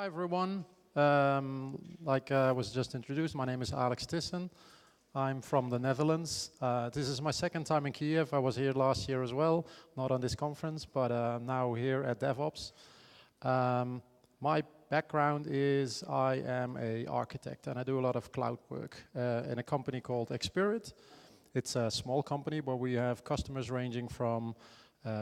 Hi everyone. Like I was just introduced, my name is Thissen. I'm from the Netherlands. This is my second time in Kyiv. I was here last year as well, not on this conference, but now here at DevOps. My background is I am an architect and I do a lot of cloud work in a company called iterate. It's a small company, but we have customers ranging from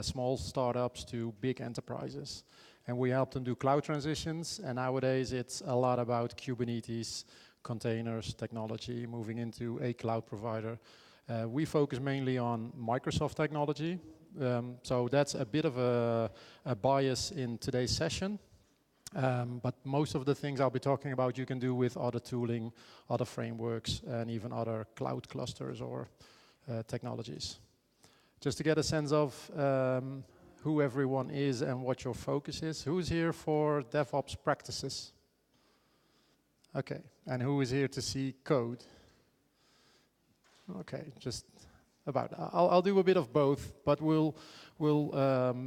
small startups to big enterprises. And we help them do cloud transitions, and nowadays it's a lot about Kubernetes, containers, technology, moving into a cloud provider. We focus mainly on Microsoft technology, so that's a bit of a bias in today's session. But most of the things I'll be talking about you can do with other tooling, other frameworks, and even other cloud clusters or technologies. Just to get a sense of who everyone is and what your focus is. Who's here for DevOps practices? Okay, and who is here to see code? Okay, just about. I'll do a bit of both, but we'll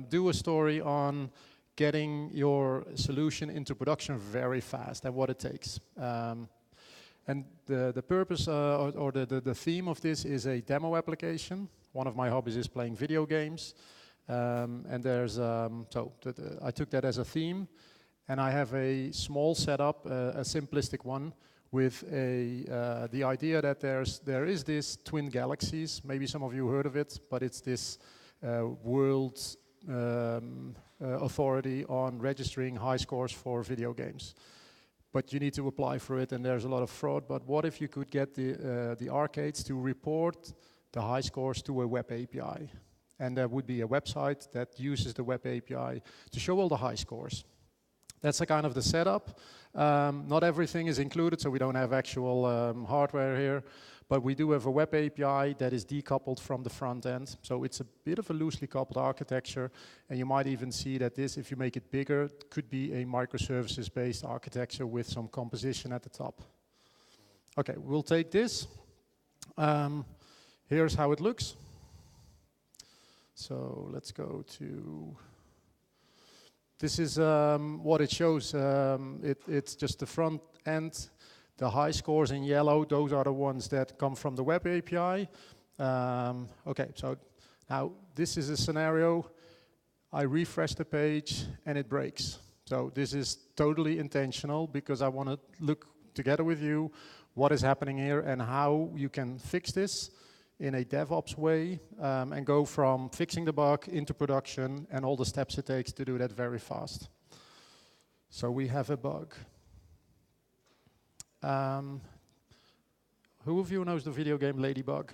do a story on getting your solution into production very fast and what it takes. And the purpose or the theme of this is a demo application. One of my hobbies is playing video games. And there's, I took that as a theme, and I have a small setup, a simplistic one, with the idea that there is this twin galaxies. Maybe some of you heard of it, but it's this world authority on registering high scores for video games. But you need to apply for it, and there's a lot of fraud. But what if you could get the arcades to report the high scores to a web API? And there would be a website that uses the web API to show all the high scores. That's a kind of the setup. Not everything is included, so we don't have actual hardware here. But we do have a web API that is decoupled from the front end. So it's a bit of a loosely coupled architecture. And you might even see that this, if you make it bigger, could be a microservices-based architecture with some composition at the top. Okay, we'll take this. Here's how it looks. So let's go to, this is what it shows. It's just the front end. The high scores in yellow, those are the ones that come from the web API. Okay, so now this is a scenario. I refresh the page and it breaks. So this is totally intentional because I want to look together with you what is happening here and how you can fix this in a DevOps way and go from fixing the bug into production and all the steps it takes to do that very fast. So we have a bug. Who of you knows the video game Ladybug?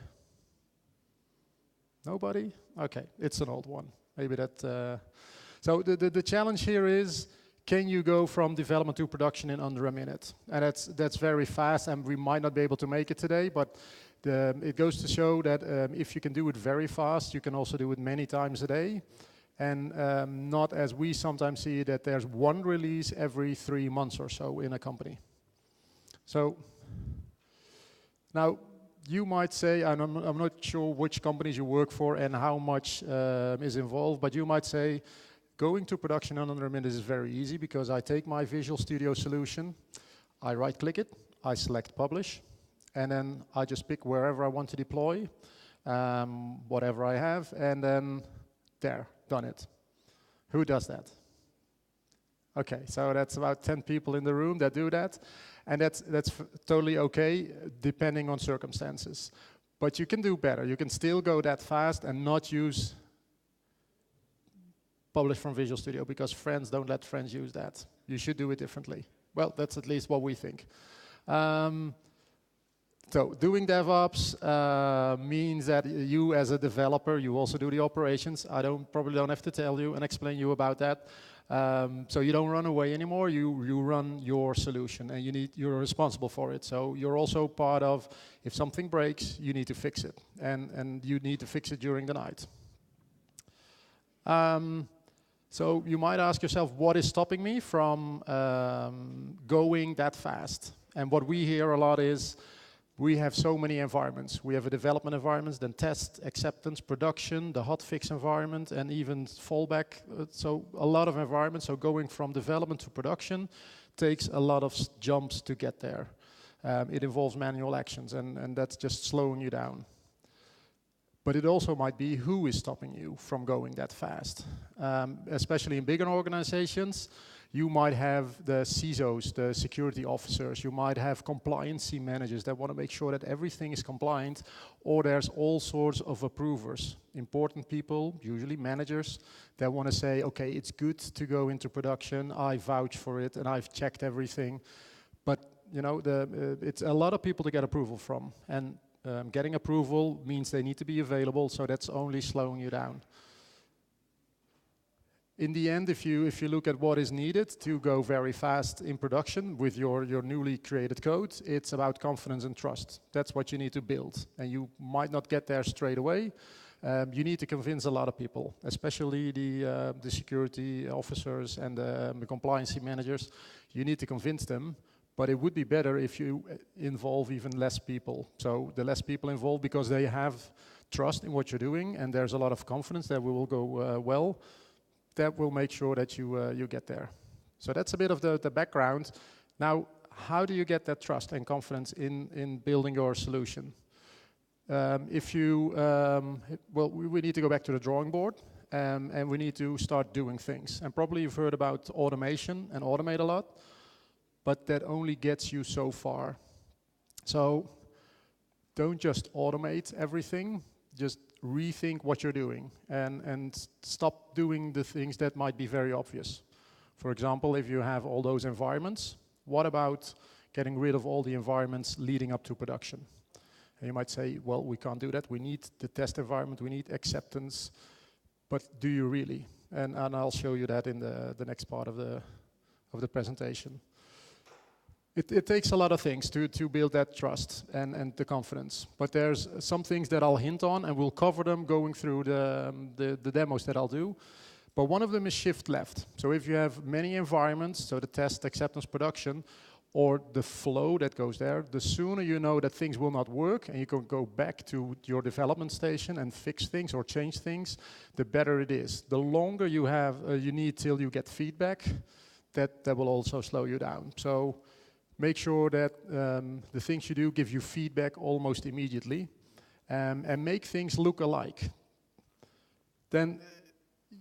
Nobody? Okay, it's an old one. Maybe that. So the challenge here is, can you go from development to production in under a minute? And that's very fast, and we might not be able to make it today, but it goes to show that if you can do it very fast, you can also do it many times a day. And not as we sometimes see that there's one release every 3 months or so in a company. So now you might say, and I'm not sure which companies you work for and how much is involved, but you might say, going to production in under a minute is very easy because I take my Visual Studio solution, I right-click it, I select Publish, and then I just pick wherever I want to deploy, whatever I have, and then there, done it. Who does that? Okay, so that's about 10 people in the room that do that, and that's totally okay, depending on circumstances. But you can do better. You can still go that fast and not use Publish from Visual Studio because friends don't let friends use that. You should do it differently. Well, that's at least what we think. So doing DevOps means that you as a developer, you also do the operations. I probably don't have to tell you and explain you about that. So you don't run away anymore, you run your solution and you're responsible for it. So you're also part of, if something breaks, you need to fix it. And you need to fix it during the night. So you might ask yourself, what is stopping me from going that fast? And what we hear a lot is, we have so many environments. We have a development environment, then test, acceptance, production, the hotfix environment, and even fallback. So a lot of environments. So going from development to production takes a lot of jumps to get there. It involves manual actions, and that's just slowing you down. But it also might be who is stopping you from going that fast. Especially in bigger organizations, you might have the CISOs, the security officers, you might have compliancy managers that want to make sure that everything is compliant, or there's all sorts of approvers, important people, usually managers, that want to say, okay, it's good to go into production, I vouch for it, and I've checked everything. But you know, it's a lot of people to get approval from, and getting approval means they need to be available, so that's only slowing you down. In the end, if you look at what is needed to go very fast in production with your newly created code, it's about confidence and trust. That's what you need to build, and you might not get there straight away. You need to convince a lot of people, especially the security officers and the compliance managers. You need to convince them, but it would be better if you involve even less people. So the less people involved, because they have trust in what you're doing, and there's a lot of confidence that we will go well. That will make sure that you get there. So that's a bit of the background. Now, how do you get that trust and confidence in building your solution? Well, we need to go back to the drawing board, and we need to start doing things. And probably you've heard about automation and automate a lot, but that only gets you so far. So don't just automate everything, just rethink what you're doing and stop doing the things that might be very obvious. For example, if you have all those environments, what about getting rid of all the environments leading up to production? And you might say, well, we can't do that. We need the test environment, we need acceptance, but do you really? And I'll show you that in the next part of the presentation. It takes a lot of things to build that trust and the confidence. But there's some things that I'll hint on, and we'll cover them going through the demos that I'll do. But one of them is shift left. So if you have many environments, so the test, acceptance, production, or the flow that goes there, the sooner you know that things will not work and you can go back to your development station and fix things or change things, the better it is. The longer you have, you need till you get feedback, that will also slow you down. So make sure that the things you do give you feedback almost immediately, and make things look alike. Then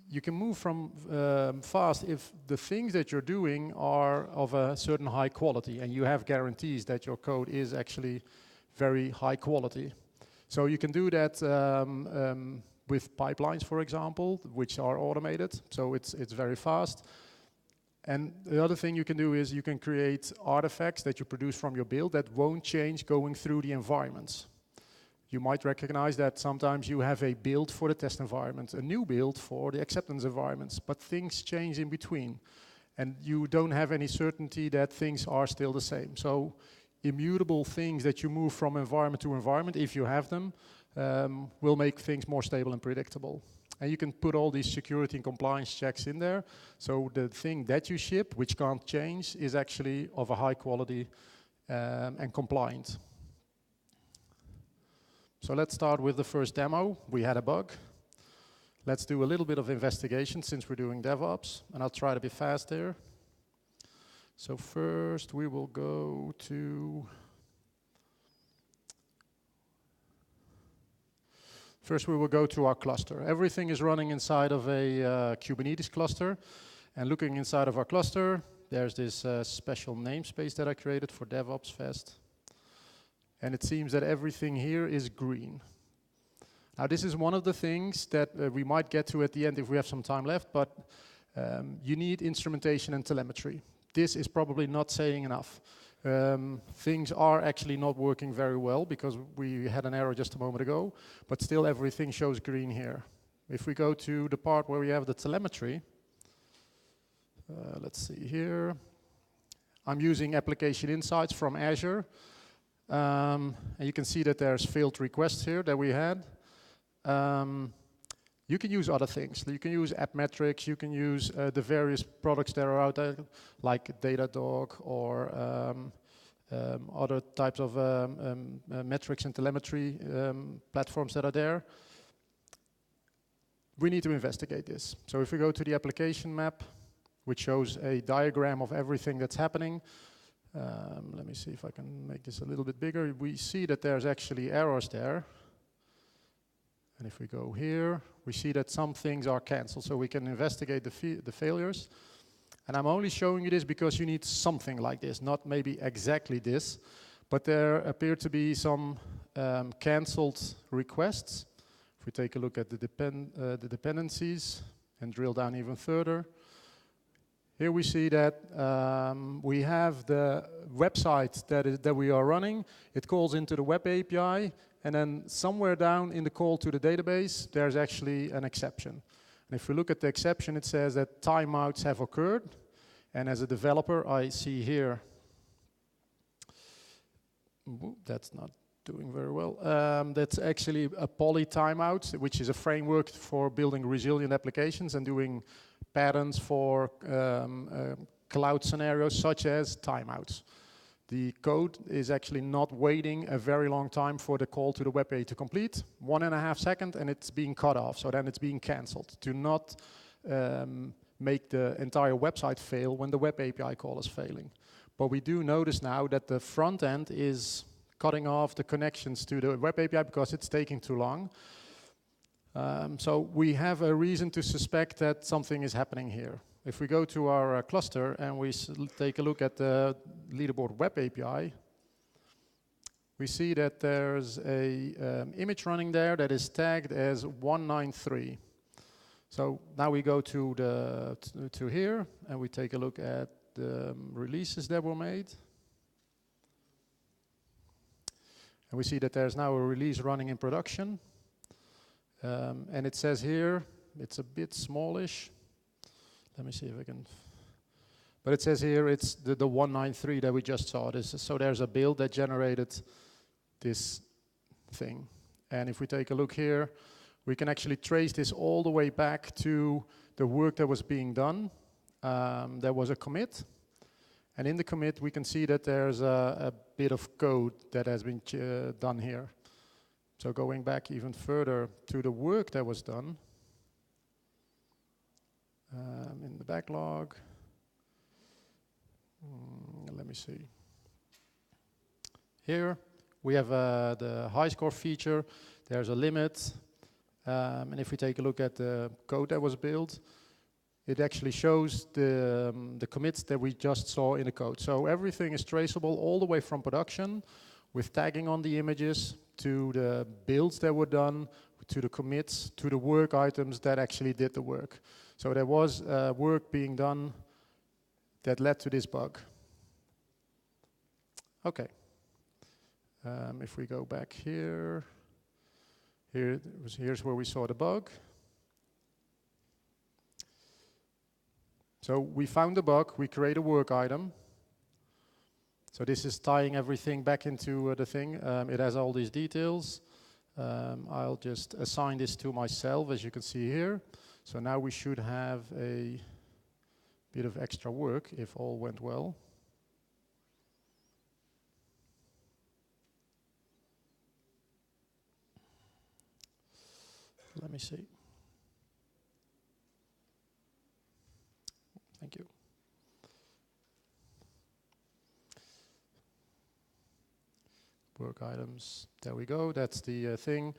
you can move from fast if the things that you're doing are of a certain high quality, and you have guarantees that your code is actually very high quality. So you can do that with pipelines, for example, which are automated, so it's very fast. And the other thing you can do is you can create artifacts that you produce from your build that won't change going through the environments. You might recognize that sometimes you have a build for the test environment, a new build for the acceptance environments, but things change in between. And you don't have any certainty that things are still the same. So immutable things that you move from environment to environment, if you have them, will make things more stable and predictable. And you can put all these security and compliance checks in there. So the thing that you ship, which can't change, is actually of a high quality and compliant. So let's start with the first demo. We had a bug. Let's do a little bit of investigation since we're doing DevOps. And I'll try to be fast there. So first we will go to... First, we will go to our cluster. Everything is running inside of a Kubernetes cluster. And looking inside of our cluster, there's this special namespace that I created for DevOps Fest. And it seems that everything here is green. Now, this is one of the things that we might get to at the end if we have some time left, but you need instrumentation and telemetry. This is probably not saying enough. Things are actually not working very well because we had an error just a moment ago, but still everything shows green here. If we go to the part where we have the telemetry, let's see here. I'm using application insights from Azure. And you can see that there's failed requests here that we had. You can use other things. You can use app metrics. You can use the various products that are out there, like Datadog or other types of metrics and telemetry platforms that are there. We need to investigate this. So if we go to the application map, which shows a diagram of everything that's happening. Let me see if I can make this a little bit bigger. We see that there's actually errors there. And if we go here, we see that some things are canceled, so we can investigate the failures. And I'm only showing you this because you need something like this, not maybe exactly this, but there appear to be some canceled requests. If we take a look at the dependencies and drill down even further, here we see that we have the website that we are running. It calls into the web API, and then somewhere down in the call to the database, there's actually an exception. And if we look at the exception, it says that timeouts have occurred. And as a developer, I see here, that's not doing very well. That's actually a poly timeout, which is a framework for building resilient applications and doing patterns for cloud scenarios such as timeouts. The code is actually not waiting a very long time for the call to the web API to complete. 1.5 seconds and it's being cut off, so then it's being cancelled. To not make the entire website fail when the web API call is failing. But we do notice now that the front end is cutting off the connections to the web API because it's taking too long. So we have a reason to suspect that something is happening here. If we go to our cluster and we take a look at the leaderboard web API, we see that there's a image running there that is tagged as 193. So now we go to here and we take a look at the releases that were made. And we see that there's now a release running in production. And it says here, it's a bit smallish. Let me see if I can. But it says here it's the 193 that we just saw. So there's a build that generated this thing. And if we take a look here, we can actually trace this all the way back to the work that was being done. There was a commit. And in the commit, we can see that there's a bit of code that has been done here. So going back even further to the work that was done, in the backlog, let me see. Here we have the high score feature. There's a limit, and if we take a look at the code that was built, it actually shows the commits that we just saw in the code. So everything is traceable all the way from production, with tagging on the images, to the builds that were done, to the commits, to the work items that actually did the work. So there was work being done that led to this bug. Okay. If we go back here, here's where we saw the bug. So we found the bug, we create a work item. So this is tying everything back into the thing. It has all these details. I'll just assign this to myself, as you can see here. So now we should have a bit of extra work if all went well. Let me see. Thank you. Work items, there we go, that's the thing.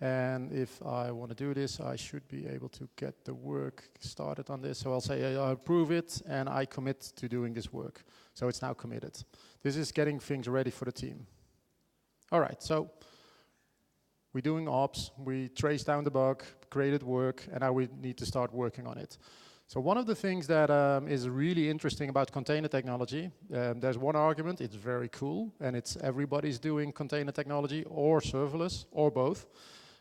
And if I want to do this, I should be able to get the work started on this. So I'll say I approve it and I commit to doing this work. So it's now committed. This is getting things ready for the team. All right, so we're doing ops, we trace down the bug, created work, and now we need to start working on it. So one of the things that is really interesting about container technology, there's one argument, it's very cool, and it's everybody's doing container technology or serverless, or both.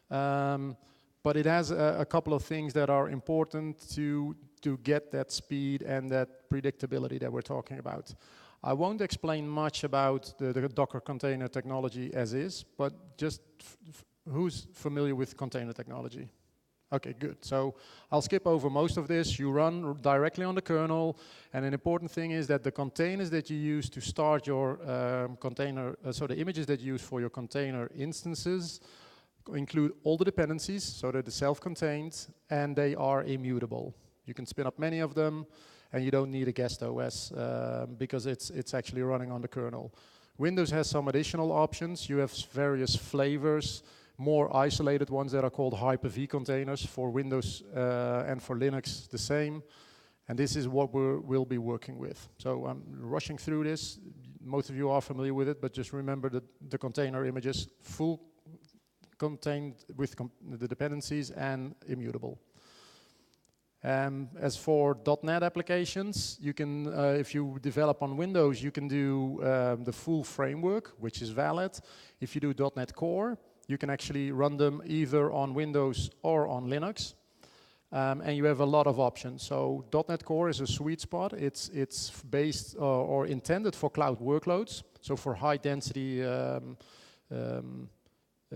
But it has a couple of things that are important to get that speed and that predictability that we're talking about. I won't explain much about the Docker container technology as is, but just who's familiar with container technology? Okay, good. So I'll skip over most of this. You run directly on the kernel, and an important thing is that the containers that you use to start your container, so the images that you use for your container instances include all the dependencies, so that they're self-contained, and they are immutable. You can spin up many of them, and you don't need a guest OS because it's actually running on the kernel. Windows has some additional options. You have various flavors, more isolated ones that are called Hyper-V containers for Windows and for Linux the same. And this is what we'll be working with. So I'm rushing through this. Most of you are familiar with it, but just remember that the container images full contained with the dependencies and immutable. As for .NET applications, you can, if you develop on Windows, you can do the full framework, which is valid. If you do .NET Core, you can actually run them either on Windows or on Linux. And you have a lot of options. So .NET Core is a sweet spot. It's based or intended for cloud workloads, so for high density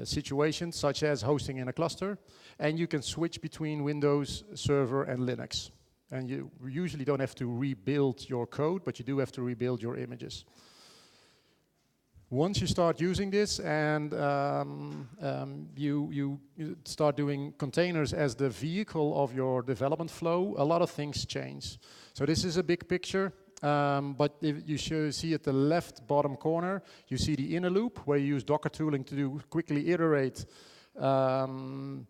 situations such as hosting in a cluster, and you can switch between Windows Server and Linux. And you usually don't have to rebuild your code, but you do have to rebuild your images. Once you start using this and you start doing containers as the vehicle of your development flow, a lot of things change. So this is a big picture. But if you should see at the left bottom corner, you see the inner loop where you use Docker tooling to quickly iterate on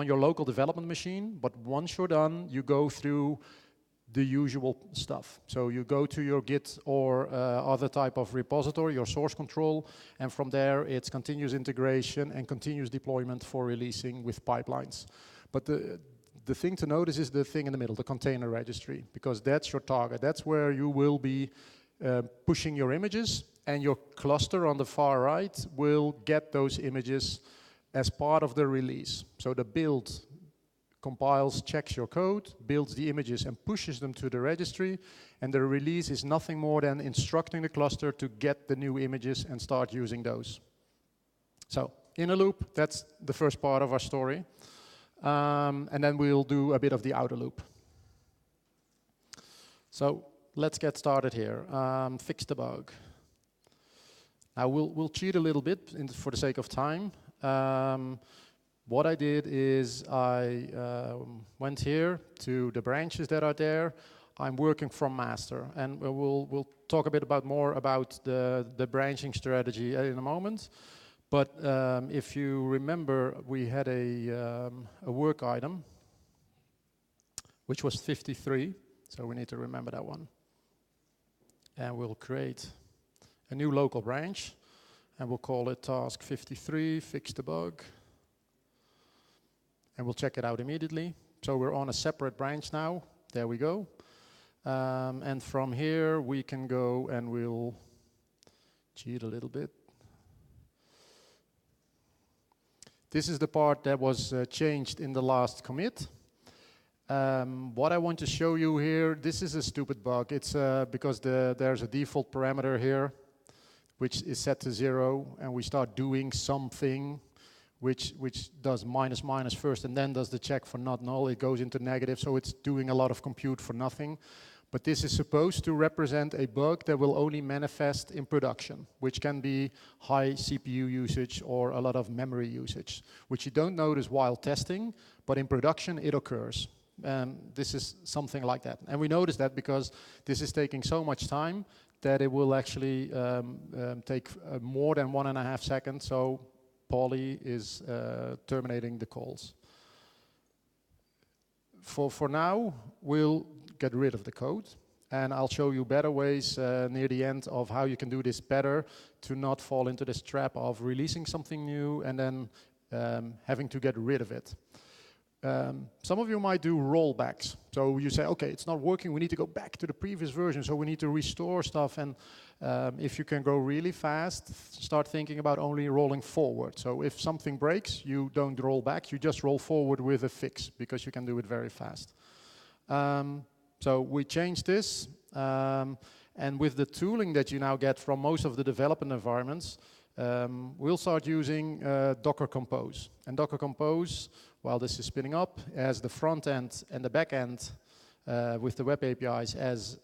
your local development machine. But once you're done, you go through the usual stuff. So you go to your Git or other type of repository, your source control, and from there it's continuous integration and continuous deployment for releasing with pipelines. But the thing to notice is the thing in the middle, the container registry, because that's your target. That's where you will be pushing your images, and your cluster on the far right will get those images as part of the release. So the build compiles, checks your code, builds the images and pushes them to the registry, and the release is nothing more than instructing the cluster to get the new images and start using those. So inner loop, that's the first part of our story. And then we'll do a bit of the outer loop. So let's get started here. Fix the bug. Now we'll cheat a little bit for the sake of time. What I did is I went here to the branches that are there. I'm working from master, and we'll talk a bit more about the branching strategy in a moment. But if you remember, we had a work item, which was 53, so we need to remember that one. And we'll create a new local branch, and we'll call it task 53, fix the bug. And we'll check it out immediately. So we're on a separate branch now. There we go. And from here, we can go and we'll cheat a little bit. This is the part that was changed in the last commit. What I want to show you here, this is a stupid bug. It's because there's a default parameter here, which is set to 0, and we start doing something which does minus first and then does the check for not null. It goes into negative, so it's doing a lot of compute for nothing. But this is supposed to represent a bug that will only manifest in production, which can be high CPU usage or a lot of memory usage, which you don't notice while testing, but in production it occurs. This is something like that. And we notice that because this is taking so much time that it will actually take more than 1.5 seconds. So Poly is terminating the calls. For now, we'll get rid of the code, and I'll show you better ways near the end of how you can do this better to not fall into this trap of releasing something new and then having to get rid of it. Some of you might do rollbacks. So you say, okay, it's not working, we need to go back to the previous version, so we need to restore stuff. And if you can go really fast, start thinking about only rolling forward. So if something breaks, you don't roll back, you just roll forward with a fix, because you can do it very fast. So we changed this, and with the tooling that you now get from most of the development environments, we'll start using Docker Compose. And Docker Compose, while this is spinning up, has the front end and the back end with the web APIs as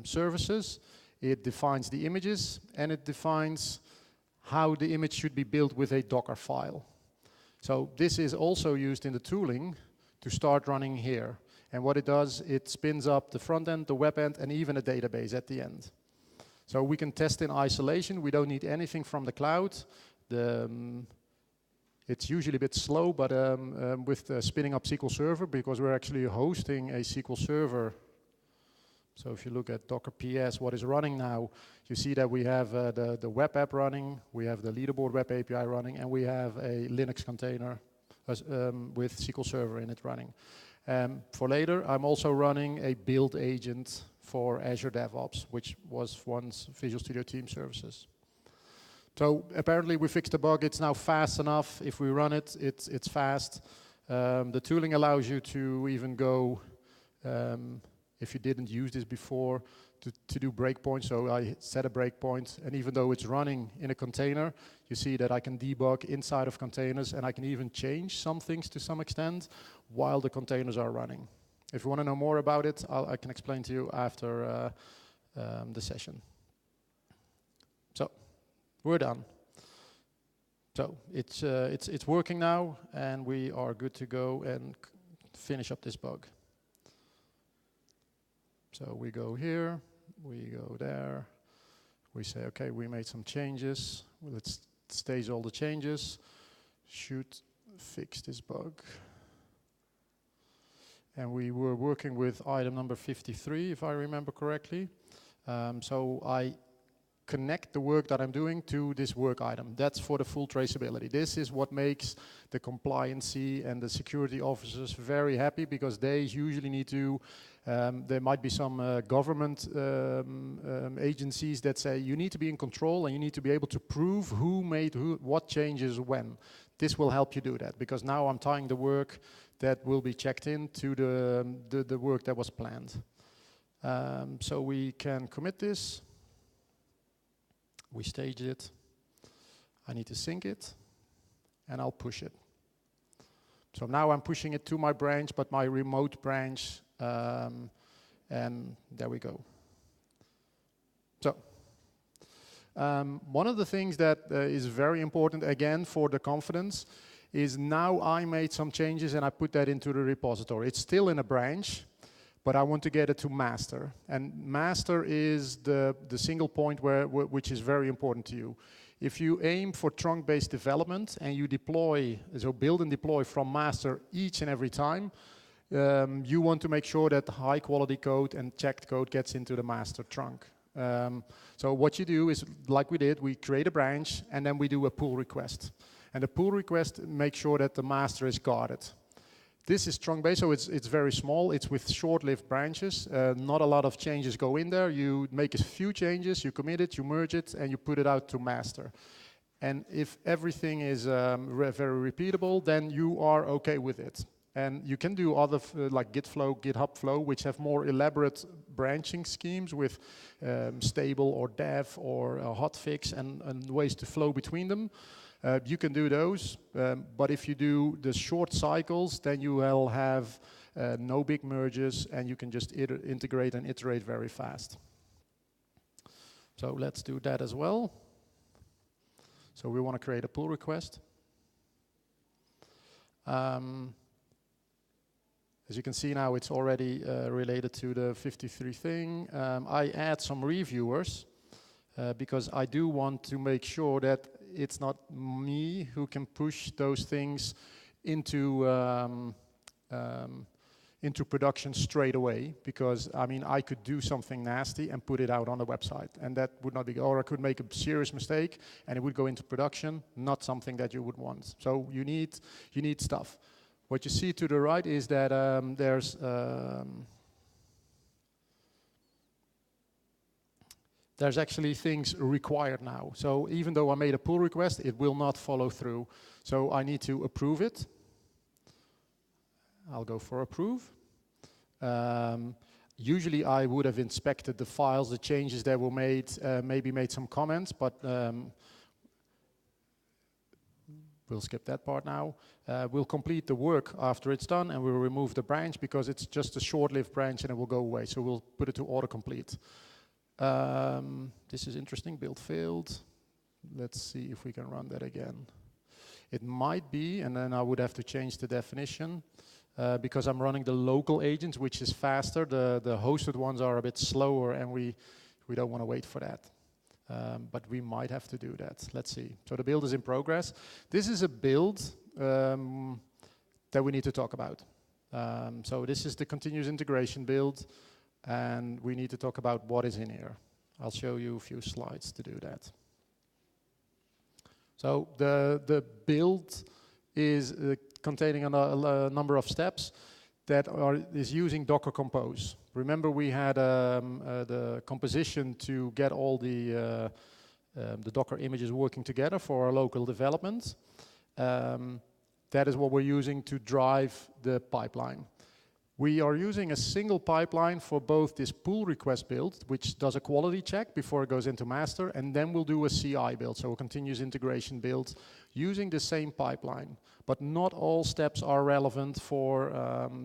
services. It defines the images, and it defines how the image should be built with a Docker file. So this is also used in the tooling to start running here. And what it does, it spins up the front end, the web end, and even a database at the end. So we can test in isolation. We don't need anything from the cloud. It's usually a bit slow, but with spinning up SQL Server, because we're actually hosting a SQL Server. So if you look at Docker PS, what is running now, you see that we have the web app running, we have the leaderboard web API running, and we have a Linux container with SQL Server in it running. For later, I'm also running a build agent for Azure DevOps, which was once Visual Studio Team Services. So apparently we fixed the bug. It's now fast enough. If we run it, it's fast. The tooling allows you to even go, if you didn't use this before, to do breakpoints. So I set a breakpoint, and even though it's running in a container, you see that I can debug inside of containers, and I can even change some things to some extent while the containers are running. If you want to know more about it, I can explain to you after the session. So we're done. So it's working now, and we are good to go and finish up this bug. So we go here, we go there, we say, okay, we made some changes. Well, let's stage all the changes, should fix this bug. And we were working with item number 53, if I remember correctly. So I connect the work that I'm doing to this work item. That's for the full traceability. This is what makes the compliancy and the security officers very happy, because they usually need to, there might be some government agencies that say you need to be in control and you need to be able to prove who made what changes when. This will help you do that, because now I'm tying the work that will be checked in to the work that was planned. So we can commit this. We stage it. I need to sync it, and I'll push it. So now I'm pushing it to my branch, but my remote branch, and there we go. So one of the things that is very important, again, for the confidence, is now I made some changes and I put that into the repository. It's still in a branch, but I want to get it to master. And master is the single point which is very important to you. If you aim for trunk-based development and you deploy, so build and deploy from master each and every time, you want to make sure that high quality code and checked code gets into the master trunk. So what you do is, like we did, we create a branch and then we do a pull request. And the pull request makes sure that the master is guarded. This is trunk-based, so it's very small. It's with short-lived branches. Not a lot of changes go in there. You make a few changes, you commit it, you merge it, and you put it out to master. And if everything is very repeatable, then you are okay with it. And you can do other, like Git flow, GitHub flow, which have more elaborate branching schemes with stable or dev or hotfix and ways to flow between them. You can do those, but if you do the short cycles, then you will have no big merges, and you can just integrate and iterate very fast. So let's do that as well. So we want to create a pull request. As you can see now, it's already related to the 53 thing. I add some reviewers because I do want to make sure that it's not me who can push those things into production straight away, because I mean I could do something nasty and put it out on the website, and that would not be, or I could make a serious mistake and it would go into production, not something that you would want. So you need stuff. What you see to the right is that there's actually things required now. So even though I made a pull request, it will not follow through. So I need to approve it. I'll go for approve. Usually I would have inspected the files, the changes that were made, maybe made some comments, but we'll skip that part now. We'll complete the work after it's done, and we'll remove the branch because it's just a short-lived branch and it will go away. So we'll put it to autocomplete. This is interesting, build failed. Let's see if we can run that again. It might be, and then I would have to change the definition. because I'm running the local agents, which is faster. The hosted ones are a bit slower, and we don't want to wait for that. But we might have to do that. Let's see. So the build is in progress. This is a build that we need to talk about. So this is the continuous integration build, and we need to talk about what is in here. I'll show you a few slides to do that. So the build is containing a number of steps that is using Docker Compose. Remember, we had the composition to get all the Docker images working together for our local development. That is what we're using to drive the pipeline. We are using a single pipeline for both this pull request build, which does a quality check before it goes into master, and then we'll do a CI build, so a continuous integration build, using the same pipeline. But not all steps are relevant for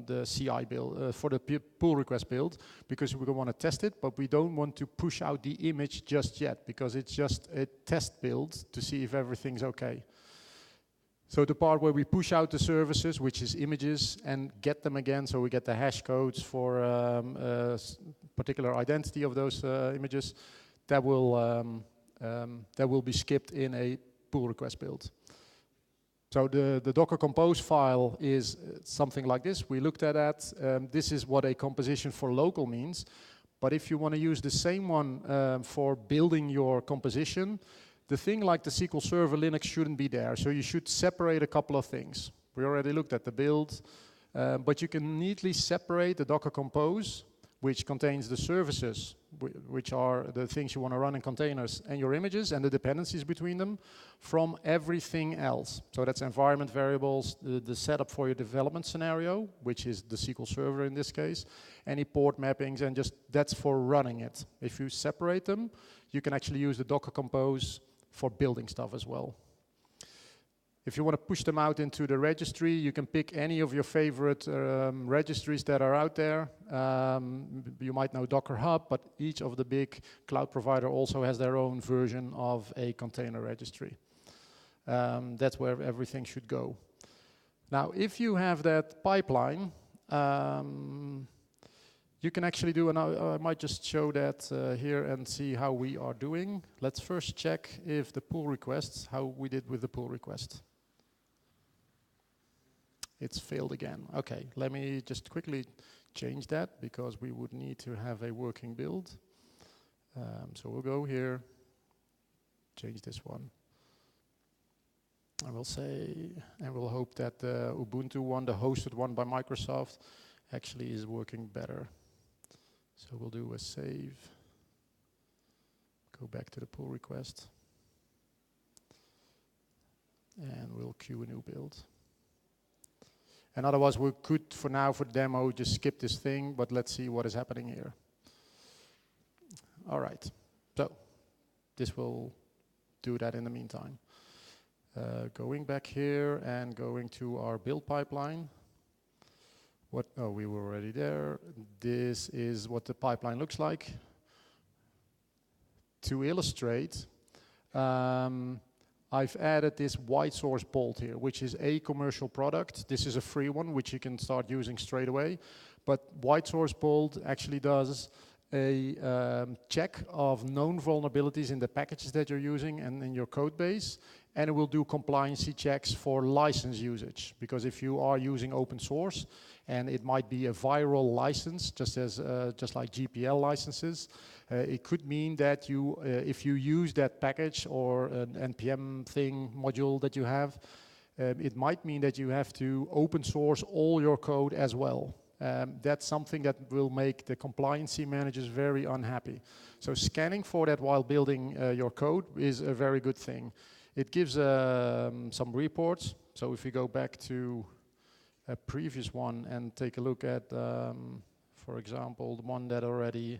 the CI build, for the pull request build, because we want to test it, but we don't want to push out the image just yet, because it's just a test build to see if everything's okay. So the part where we push out the services, which is images, and get them again, so we get the hash codes for a particular identity of those images, that will be skipped in a pull request build. So the Docker Compose file is something like this. We looked at that. This is what a composition for local means. But if you want to use the same one for building your composition, the thing like the SQL Server Linux shouldn't be there. So you should separate a couple of things. We already looked at the build, but you can neatly separate the Docker Compose, which contains the services, which are the things you want to run in containers, and your images and the dependencies between them, from everything else. So that's environment variables, the setup for your development scenario, which is the SQL Server in this case, any port mappings, and just that's for running it. If you separate them, you can actually use the Docker Compose for building stuff as well. If you want to push them out into the registry, you can pick any of your favorite registries that are out there. You might know Docker Hub, but each of the big cloud provider also has their own version of a container registry. That's where everything should go. Now, if you have that pipeline, you can actually do, and I might just show that here and see how we are doing. Let's first check if the pull requests, how we did with the pull request. It's failed again. Okay, let me just quickly change that, because we would need to have a working build. So we'll go here, change this one. I will say, and we'll hope that the Ubuntu one, the hosted one by Microsoft, actually is working better. So we'll do a save, go back to the pull request, and we'll queue a new build. And otherwise we could, for now, for the demo, just skip this thing, but let's see what is happening here. All right, so this will do that in the meantime. Going back here and going to our build pipeline. Oh, we were already there. This is what the pipeline looks like. To illustrate, I've added this white source bolt here, which is a commercial product. This is a free one, which you can start using straight away. But white source bolt actually does a check of known vulnerabilities in the packages that you're using and in your code base. And it will do compliancy checks for license usage. Because if you are using open source, and it might be a viral license, just like GPL licenses, it could mean that you, if you use that package or an NPM thing module that you have, it might mean that you have to open source all your code as well. That's something that will make the compliancy managers very unhappy. So scanning for that while building your code is a very good thing. It gives some reports. So if we go back to a previous one and take a look at, for example, the one that already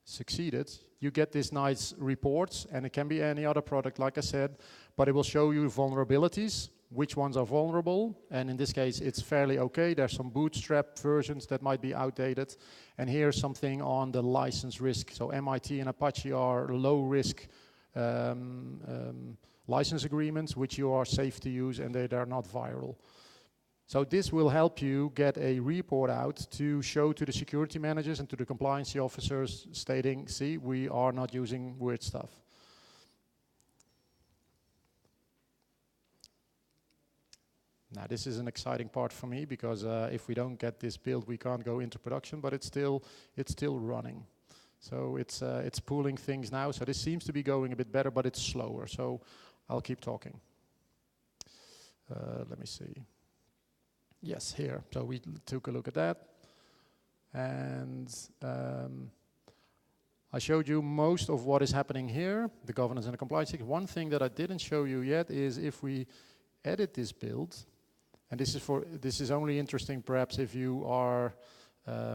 succeeded, you get these nice reports, and it can be any other product, like I said, but it will show you vulnerabilities, which ones are vulnerable, and in this case it's fairly okay. There's some bootstrap versions that might be outdated, and here's something on the license risk. So MIT and Apache are low risk license agreements which you are safe to use, and they're not viral. So this will help you get a report out to show to the security managers and to the compliance officers stating, see, we are not using weird stuff. Now this is an exciting part for me because if we don't get this build, we can't go into production, but it's still running. So it's pulling things now. So this seems to be going a bit better, but it's slower. So I'll keep talking. Let me see. Yes, here. So we took a look at that. And I showed you most of what is happening here, the governance and the compliance. One thing that I didn't show you yet is if we edit this build, and this is only interesting perhaps if you are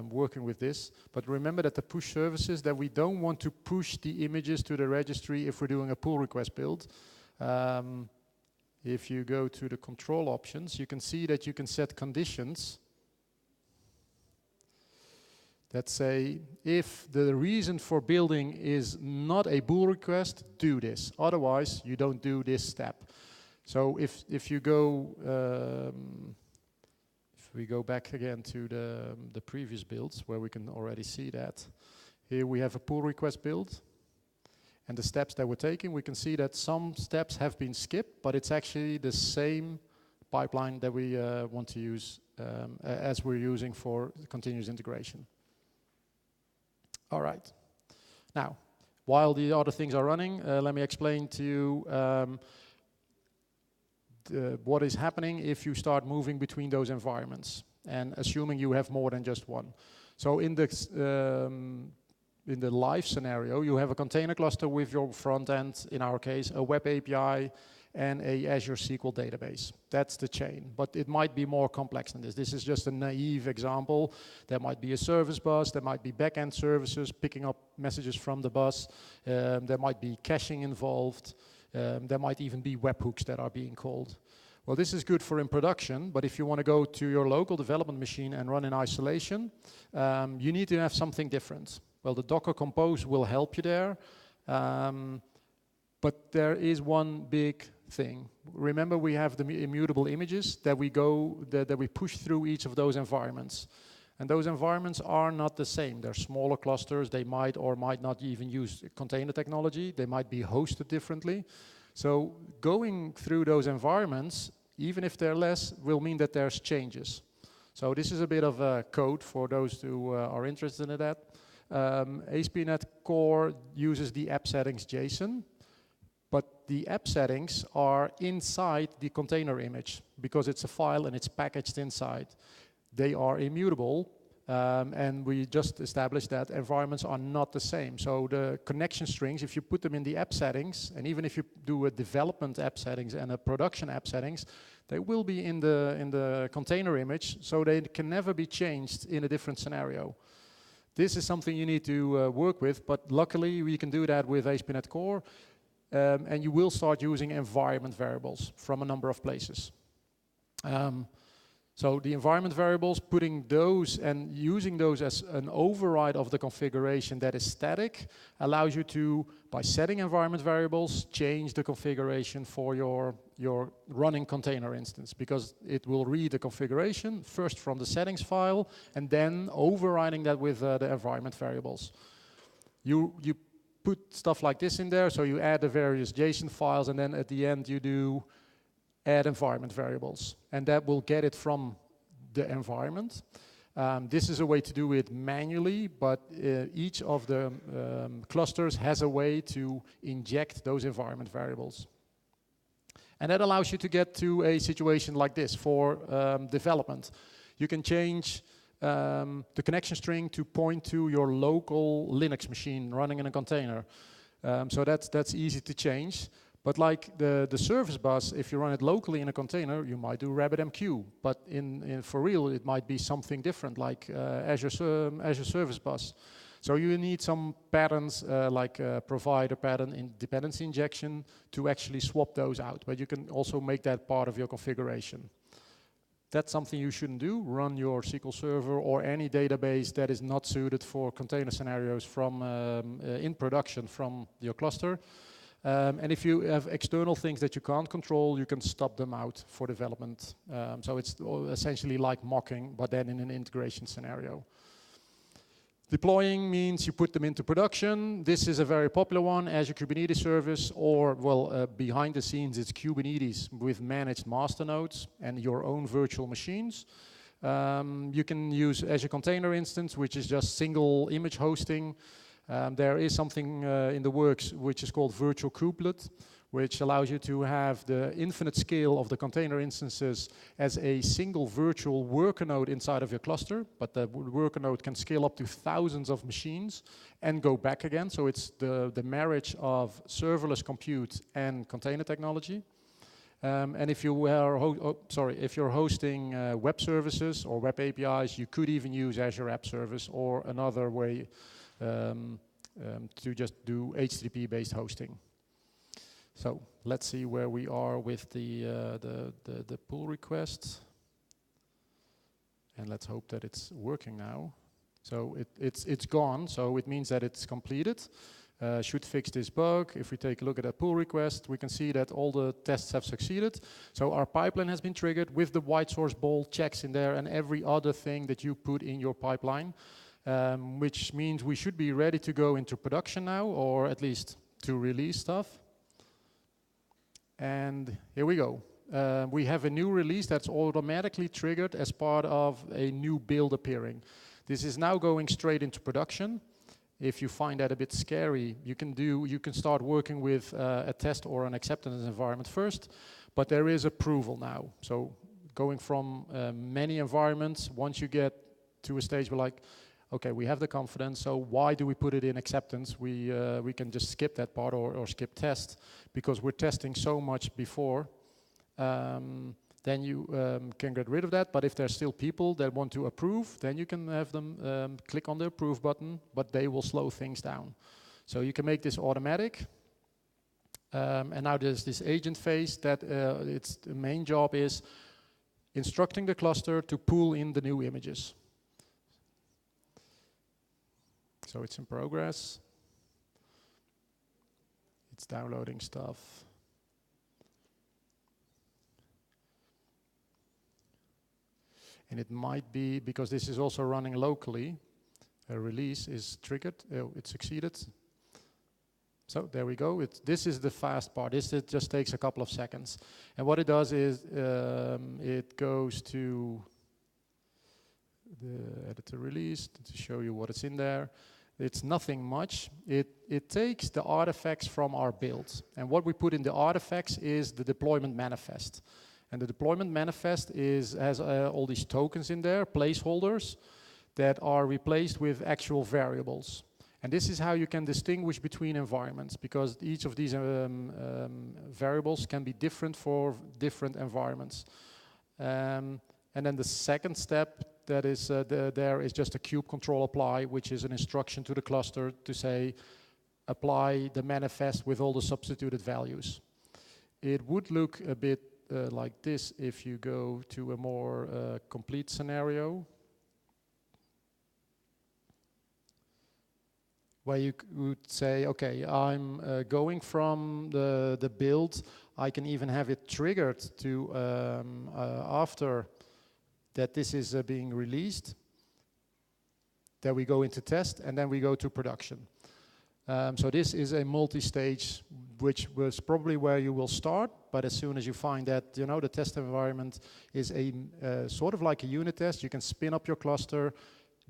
working with this, but remember that the push services, that we don't want to push the images to the registry if we're doing a pull request build. If you go to the control options, you can see that you can set conditions that say, if the reason for building is not a pull request, do this. Otherwise, you don't do this step. So if you go, if we go back again to the previous builds where we can already see that, here we have a pull request build. And the steps that we're taking, we can see that some steps have been skipped, but it's actually the same pipeline that we want to use as we're using for continuous integration. All right. Now, while the other things are running, let me explain to you what is happening if you start moving between those environments, and assuming you have more than just one. So in the live scenario, you have a container cluster with your front end, in our case, a web API and a Azure SQL database. That's the chain, but it might be more complex than this. This is just a naive example. There might be a service bus, there might be backend services picking up messages from the bus, there might be caching involved, there might even be webhooks that are being called. Well, this is good for in production, but if you want to go to your local development machine and run in isolation, you need to have something different. Well, the Docker Compose will help you there, but there is one big thing. Remember, we have the immutable images that we push through each of those environments. And those environments are not the same. They're smaller clusters. They might or might not even use container technology. They might be hosted differently. So going through those environments, even if they're less, will mean that there's changes. So this is a bit of a code for those who are interested in that. ASPNET Core uses the app settings JSON, but the app settings are inside the container image because it's a file and it's packaged inside. They are immutable, and we just established that environments are not the same. So the connection strings, if you put them in the app settings, and even if you do a development app settings and a production app settings, they will be in the container image, so they can never be changed in a different scenario. This is something you need to work with, but luckily we can do that with ASPNET Core, and you will start using environment variables from a number of places. So the environment variables, putting those and using those as an override of the configuration that is static, allows you to, by setting environment variables, change the configuration for your running container instance, because it will read the configuration first from the settings file and then overriding that with the environment variables. You put stuff like this in there, so you add the various JSON files, and then at the end you do add environment variables, and that will get it from the environment. This is a way to do it manually, but each of the clusters has a way to inject those environment variables. And that allows you to get to a situation like this for development. You can change the connection string to point to your local Linux machine running in a container. So that's easy to change. But like the service bus, if you run it locally in a container, you might do RabbitMQ. But for real, it might be something different, like Azure Service Bus. So you need some patterns, like provider pattern in dependency injection, to actually swap those out. But you can also make that part of your configuration. That's something you shouldn't do. Run your SQL Server or any database that is not suited for container scenarios from in production from your cluster. And if you have external things that you can't control, you can stop them out for development. So it's essentially like mocking, but then in an integration scenario. Deploying means you put them into production. This is a very popular one, Azure Kubernetes service, or, well, behind the scenes, it's Kubernetes with managed master nodes and your own virtual machines. You can use Azure Container Instance, which is just single image hosting. There is something in the works which is called virtual kubelet, which allows you to have the infinite scale of the container instances as a single virtual worker node inside of your cluster, but the worker node can scale up to thousands of machines and go back again. So it's the marriage of serverless compute and container technology. And if you are if you're hosting web services or web APIs, you could even use Azure App Service or another way to just do HTTP-based hosting. So let's see where we are with the pull request, and let's hope that it's working now. So it's gone, so it means that it's completed. Should fix this bug. If we take a look at a pull request, we can see that all the tests have succeeded. So our pipeline has been triggered with the white source ball checks in there and every other thing that you put in your pipeline, which means we should be ready to go into production now, or at least to release stuff. And here we go. We have a new release that's automatically triggered as part of a new build appearing. This is now going straight into production. If you find that a bit scary, you can start working with a test or an acceptance environment first, but there is approval now. So going from many environments, once you get to a stage where like, okay, we have the confidence, so why do we put it in acceptance? We can just skip that part or skip test, because we're testing so much before. Then you can get rid of that, but if there's still people that want to approve, then you can have them click on the approve button, but they will slow things down. So you can make this automatic. And now there's this agent phase that the main job is instructing the cluster to pull in the new images. So it's in progress. It's downloading stuff. And it might be, because this is also running locally, a release is triggered. Oh, it succeeded. So there we go. This is the fast part. It just takes a couple of seconds. And what it does is it goes to the editor release to show you what is in there. It's nothing much. It takes the artifacts from our build. And what we put in the artifacts is the deployment manifest. And the deployment manifest has all these tokens in there, placeholders, that are replaced with actual variables. And this is how you can distinguish between environments, because each of these variables can be different for different environments. And then the second step that is there is just a kube control apply, which is an instruction to the cluster to say, apply the manifest with all the substituted values. It would look a bit like this if you go to a more complete scenario, where you would say, okay, I'm going from the build. I can even have it triggered to after that this is being released. Then we go into test, and then we go to production. So this is a multi-stage, which was probably where you will start, but as soon as you find that, you know, the test environment is a sort of like a unit test, you can spin up your cluster,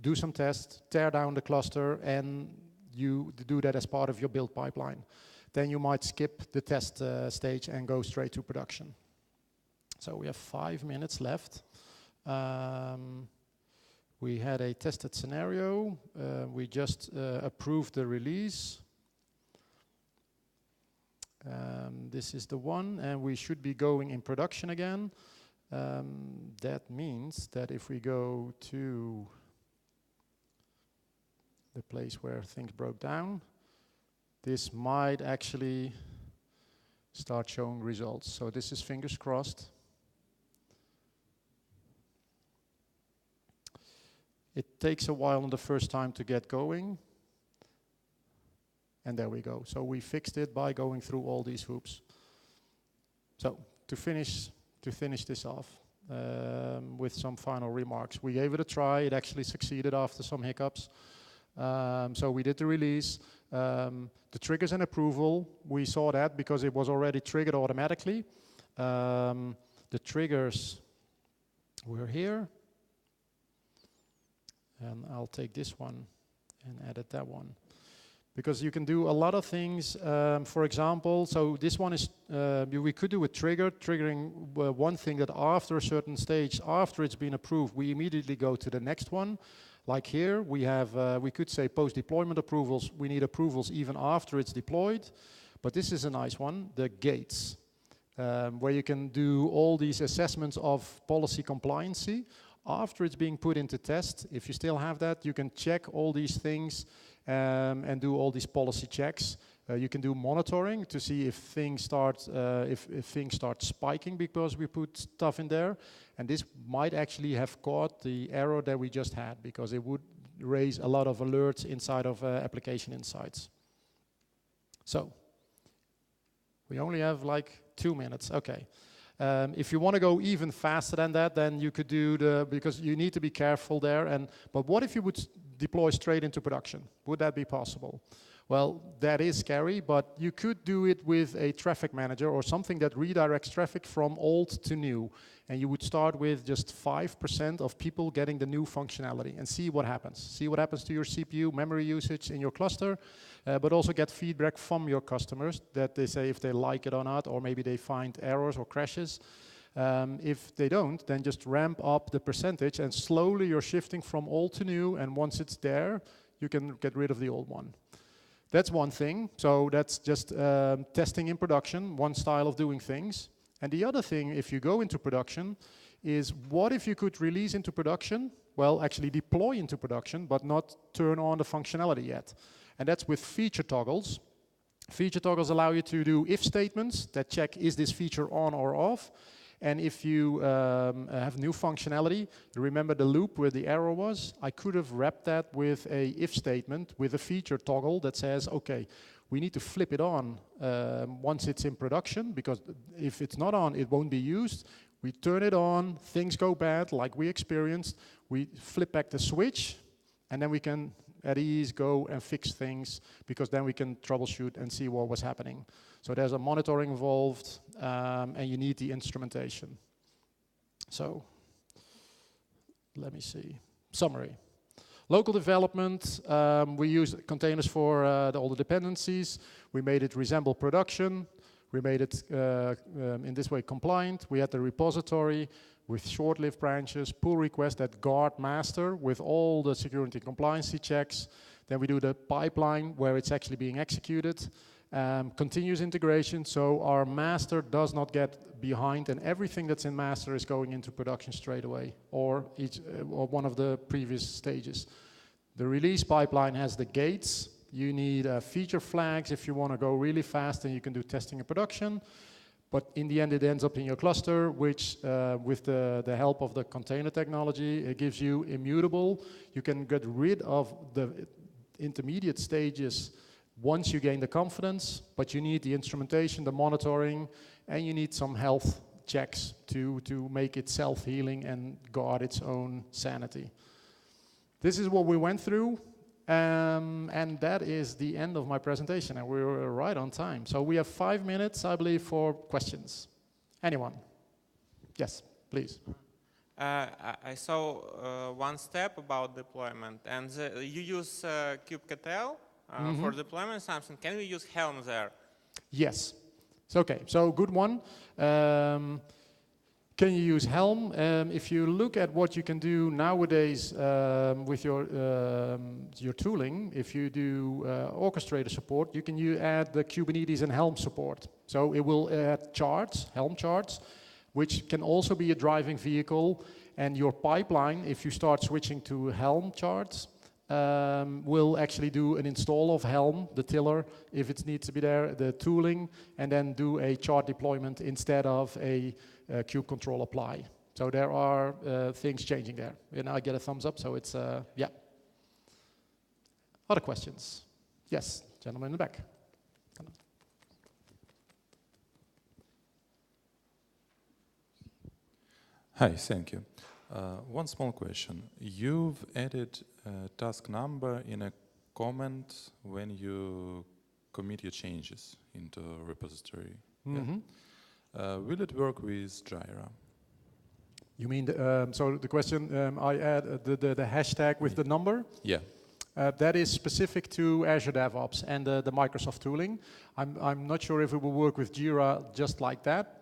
do some tests, tear down the cluster, and you do that as part of your build pipeline. Then you might skip the test stage and go straight to production. So we have 5 minutes left. We had a tested scenario. We just approved the release. This is the one, and we should be going in production again. That means that if we go to the place where things broke down, this might actually start showing results. So this is fingers crossed. It takes a while on the first time to get going. And there we go. So we fixed it by going through all these hoops. So to finish this off with some final remarks. We gave it a try. It actually succeeded after some hiccups. So we did the release. The triggers and approval, we saw that because it was already triggered automatically. The triggers were here. And I'll take this one and edit that one. Because you can do a lot of things. For example, so this one is, we could do a triggering one thing that after a certain stage, after it's been approved, we immediately go to the next one. Like here, we have, we could say post-deployment approvals. We need approvals even after it's deployed. But this is a nice one, the gates, where you can do all these assessments of policy compliancy. After it's being put into test, if you still have that, you can check all these things and do all these policy checks. You can do monitoring to see if things start if things start spiking because we put stuff in there. And this might actually have caught the error that we just had because it would raise a lot of alerts inside of application insights. So we only have like 2 minutes. Okay. If you want to go even faster than that, then you could do because you need to be careful there. But what if you would deploy straight into production? Would that be possible? Well, that is scary, but you could do it with a traffic manager or something that redirects traffic from old to new. And you would start with just 5% of people getting the new functionality and see what happens. See what happens to your CPU, memory usage in your cluster, but also get feedback from your customers that they say if they like it or not, or maybe they find errors or crashes. If they don't, then just ramp up the percentage and slowly you're shifting from old to new, and once it's there, you can get rid of the old one. That's one thing. So that's just testing in production, one style of doing things. And the other thing, if you go into production, is what if you could release into production? Well, actually deploy into production, but not turn on the functionality yet. And that's with feature toggles. Feature toggles allow you to do if statements that check is this feature on or off. And if you have new functionality, remember the loop where the arrow was? I could have wrapped that with a if statement with a feature toggle that says, okay, we need to flip it on once it's in production, because if it's not on, it won't be used. We turn it on, things go bad like we experienced, we flip back the switch, and then we can at ease go and fix things, because then we can troubleshoot and see what was happening. So there's a monitoring involved, and you need the instrumentation. So let me see. Summary. Local development, we use containers for all the dependencies. We made it resemble production. We made it, in this way, compliant. We had the repository with short-lived branches, pull requests that guard master with all the security and compliance checks. Then we do the pipeline where it's actually being executed. Continuous integration, so our master does not get behind, and everything that's in master is going into production straight away, or one of the previous stages. The release pipeline has the gates. You need feature flags if you want to go really fast, and you can do testing in production. But in the end, it ends up in your cluster, which with the help of the container technology, it gives you immutable. You can get rid of the intermediate stages once you gain the confidence, but you need the instrumentation, the monitoring, and you need some health checks to make it self-healing and guard its own sanity. This is what we went through, and that is the end of my presentation, and we were right on time. So we have 5 minutes, I believe, for questions. Anyone? Yes, please. I saw one step about deployment, and you use kubectl for deployment something. Can we use Helm there? Yes. It's okay. So good one. Can you use Helm? If you look at what you can do nowadays with your tooling, if you do orchestrator support, you can add the Kubernetes and Helm support. So it will add charts, Helm charts, which can also be a driving vehicle. And your pipeline, if you start switching to Helm charts, will actually do an install of Helm, the tiller, if it needs to be there, the tooling, and then do a chart deployment instead of a kube control apply. So there are things changing there. And I get a thumbs up, so it's, yeah. Other questions? Yes. Gentleman in the back. Hi, thank you. One small question. You've added a task number in a comment when you commit your changes into a repository. Mm-hmm. Yeah? Will it work with Jira? You mean, so the question, I add the hashtag with the number? Yeah. That is specific to Azure DevOps and the Microsoft tooling. I'm not sure if it will work with Jira just like that.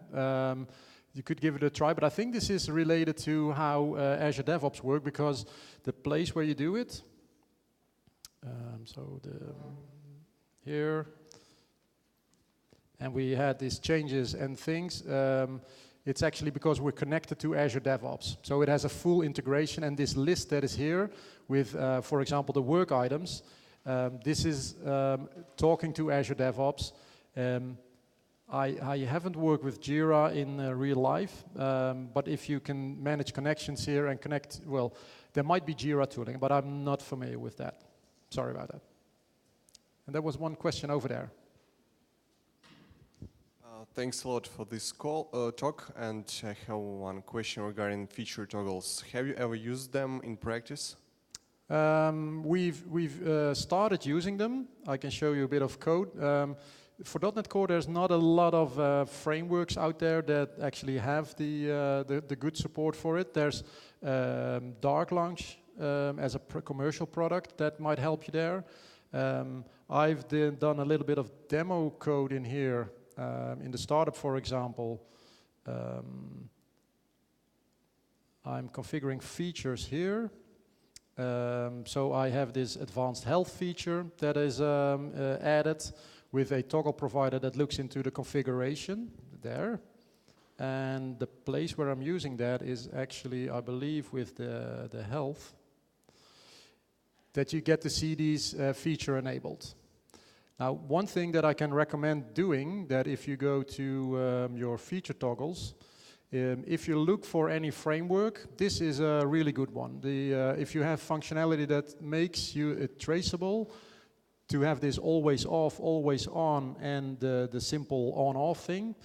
You could give it a try, but I think this is related to how Azure DevOps work, because the place where you do it, here, and we had these changes and things, it's actually because we're connected to Azure DevOps. So it has a full integration, and this list that is here with, for example, the work items, this is talking to Azure DevOps. I haven't worked with Jira in real life, but if you can manage connections here and connect, well, there might be Jira tooling, but I'm not familiar with that. Sorry about that. And there was one question over there. Thanks a lot for this talk, and I have one question regarding feature toggles. Have you ever used them in practice? We've started using them. I can show you a bit of code. For .NET Core, there's not a lot of frameworks out there that actually have the good support for it. There's Dark Launch as a commercial product that might help you there. I've done a little bit of demo code in here. In the startup, for example, I'm configuring features here. So I have this advanced health feature that is added with a toggle provider that looks into the configuration there. And the place where I'm using that is actually, I believe, with the health, that you get to see these feature enabled. Now, one thing that I can recommend doing, that if you go to your feature toggles, if you look for any framework, this is a really good one. If you have functionality that makes you traceable, to have this always off, always on, and the simple on-off thing,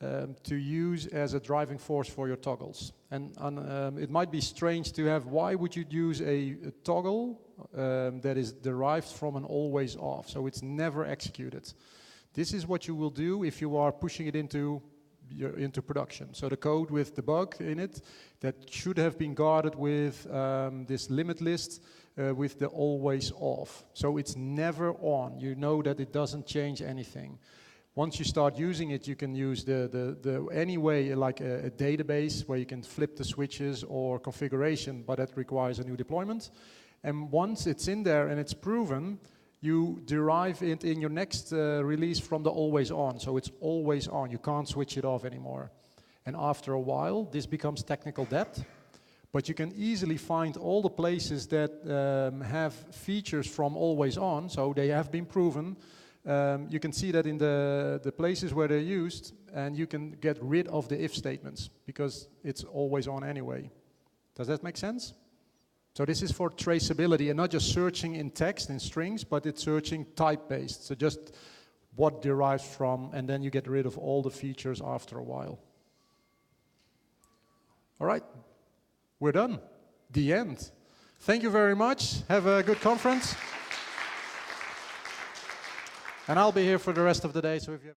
to use as a driving force for your toggles. And it might be strange to have, why would you use a toggle that is derived from an always off, so it's never executed. This is what you will do if you are pushing it into production. So the code with the bug in it, that should have been guarded with this limit list with the always off. So it's never on. You know that it doesn't change anything. Once you start using it, you can use anyway, like a database where you can flip the switches or configuration, but that requires a new deployment. And once it's in there and it's proven, you derive it in your next release from the always on. So it's always on. You can't switch it off anymore. And after a while, this becomes technical debt. But you can easily find all the places that have features from always on, so they have been proven. You can see that in the places where they're used, and you can get rid of the if statements because it's always on anyway. Does that make sense? So this is for traceability and not just searching in text, in strings, but it's searching type-based. So just what derives from, and then you get rid of all the features after a while. All right, we're done. The end. Thank you very much. Have a good conference. And I'll be here for the rest of the day, so if you have